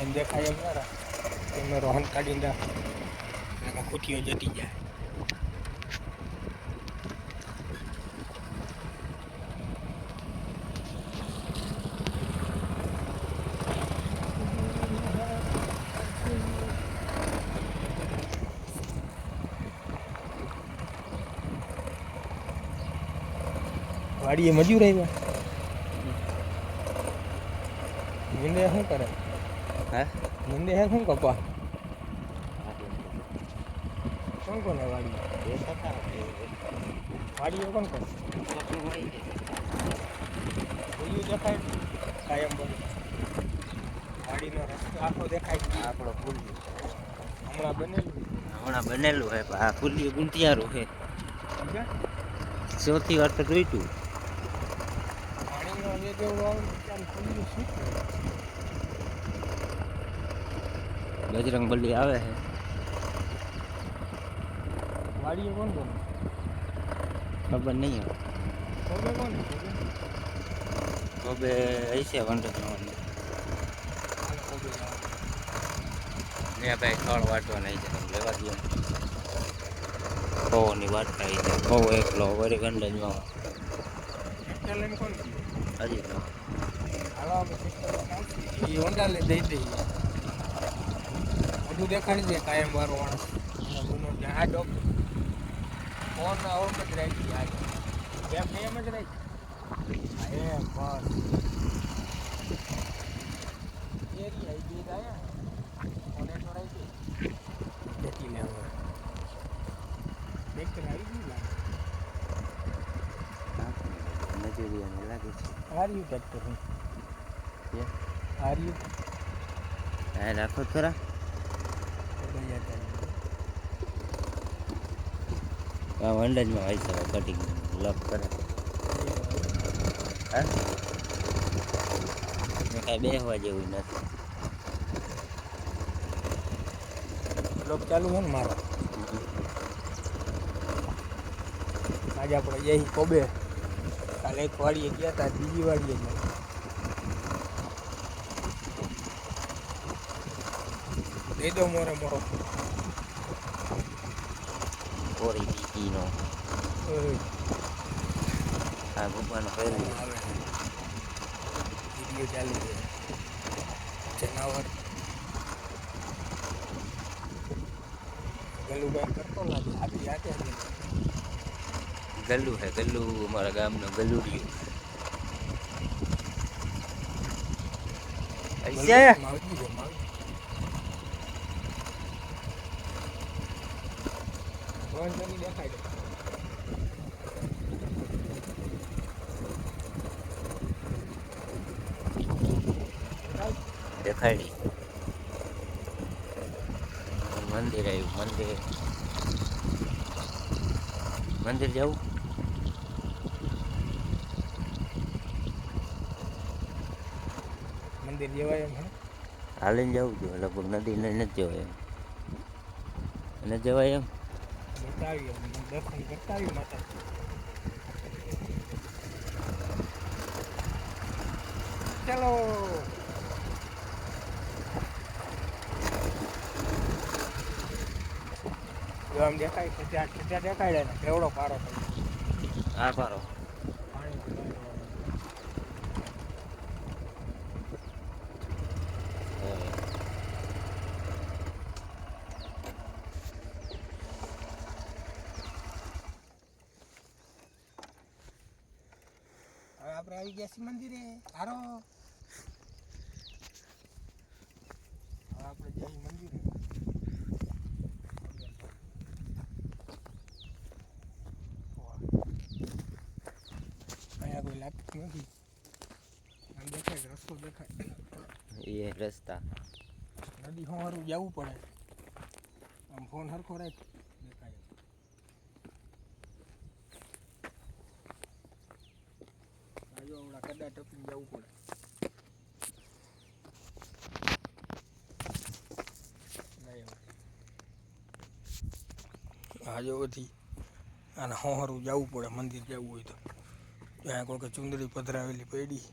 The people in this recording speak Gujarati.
એમ દેખાય એમ ના તમે રોહન કાઢીને રાખો ખૂટીઓ જતી જાય. વાડીએ મજૂર આવ્યા. નિંદે શું કરે? હે નિંદે હે શું કપા? કોણ કોને વાડી? વાડીએ કોણ કોણ? જોયું દેખાય કાયમ બધું. વાડીનો રસ્તો આખો દેખાય. આપણો પુલ હમણાં બનેલું. બનેલું હે પણ આ પુલિયું ગુંટિયારું હે. ચોથી વાર તો જોઈતું. પાણીનો વેગ એવો આવે ચાલ ખુલ્લું શું કરે? બજરંગબલી આવે હે. વાડીએ કોણ કોણ? ખબર નહીં હવે. ખબર કોને? હવે હશે વંડરનો ને ભાઈ ખળ વાટવા નહીં છે તમે લેવા દો. પવનની વાત કરી છે. પવ એકલો વળી ગંડજમાં લઈને કોણ હજી તો હાલો એ હોન્ડા લઈ દઈ દઈએ. બધું દેખાડી દે કાયમ વાળો માણસ. આ ડોક ફોન આવો જ રાખી જાય. કેમ એમ જ રાખી એમ બસ એરી આવી ગઈ ગયા ફોને તો રાખી દેખી લે હવે દેખ આવી ગયું લાગે. મજૂરીઓને લાગે છે. હાર્યું ટ્રેક્ટર હું હાર્યું હા રાખો ખરા. આ વંડજમાં હોય છે કટિંગ લપ કરે. હા કાંઈ બેસવા જેવું નથી. લોક ચાલુ છે ને મારો. આજે આપણે જઈ કોબે કાલે એક વાડીએ ગયા હતા બીજી વાડીએ ગયા. દઈ દો મોરે મોરો કોરી બીજીનો આ ગુફાનો પહેલું આવે વિડીયો ચાલુ છે. જનાવર ગલું કંઈ કરતો નથી આપણી હાથે ગલ્લું હે ગલ્લું અમારા ગામનો ગલુડિયું. માવજી છે માવજી. દેખાય દેખાડી મંદિર આવ્યું. મંદિર જવું મંદિર જેવાય એમ હે હાલીને જવું જોઈએ. લગભગ નદી નથી જવાય એમ. નથી જવાય એમ. બતાવી દર્શન કરતા આવી માતા. ચાલો જો આમ દેખાય ત્યાં દેખાડે ને કેવડો પારો આ પારો આપણે આવી ગયા છીએ મંદિરે. હારો આપણે જઈ મંદિરે. અહીંયા કોઈ લાગતું નથી. આમ દેખાય રસ્તો દેખાય. એ રસ્તા નદી હોવારું જવું પડે. આમ ફોન સરખો રાખ દેખાય. જો આવડા કડા ટપીને જવું પડે. આ જો બધી આને હોહરું જવું પડે મંદિર જવું હોય તો. ત્યાં કોઈ ચુંદડી પધરાવેલી પડી